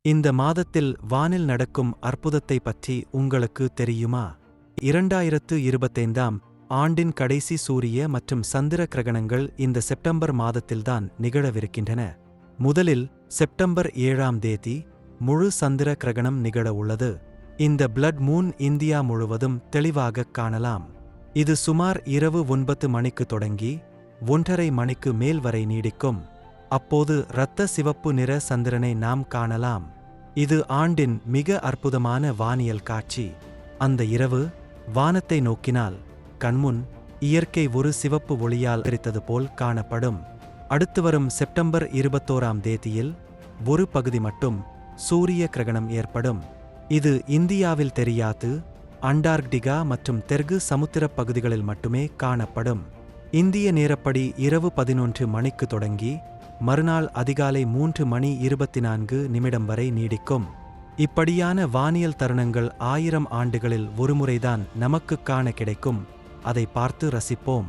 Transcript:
இந்த மாதத்தில் வானில் நடக்கும் அற்புதத்தை பற்றி உங்களுக்கு தெரியுமா? 2025ஆம் ஆண்டின் கடைசி சூரிய மற்றும் சந்திர கிரகணங்கள் இந்த செப்டம்பர் மாதத்தில்தான் நிகழவிருக்கின்றன. முதலில் செப்டம்பர் 7ஆம் தேதி முழு சந்திர கிரகணம் நிகழ உள்ளது. இந்த பிளட் மூன் இந்தியா முழுவதும் தெளிவாகக் காணலாம். இது சுமார் இரவு 9 மணிக்கு தொடங்கி 1:30 மணிக்கு மேல் வரை நீடிக்கும். அப்போது இரத்த சிவப்பு நிற சந்திரனை நாம் காணலாம். இது ஆண்டின் மிக அற்புதமான வானியல் காட்சி. அந்த இரவு வானத்தை நோக்கினால் கண்முன் இயற்கை ஒரு சிவப்பு ஒளியால் எரித்தது போல் காணப்படும். அடுத்து வரும் செப்டம்பர் 21ஆம் தேதியில் ஒரு பகுதி மட்டும் சூரிய கிரகணம் ஏற்படும். இது இந்தியாவில் தெரியாது, அண்டார்க்டிகா மற்றும் தெற்கு சமுத்திரப் பகுதிகளில் மட்டுமே காணப்படும். இந்திய நேரப்படி இரவு 11 மணிக்கு தொடங்கி மறுநாள் அதிகாலை 3:24 வரை நீடிக்கும். இப்படியான வானியல் தருணங்கள் 1000 ஆண்டுகளில் ஒருமுறைதான் நமக்குக் காண கிடைக்கும். அதை பார்த்து ரசிப்போம்.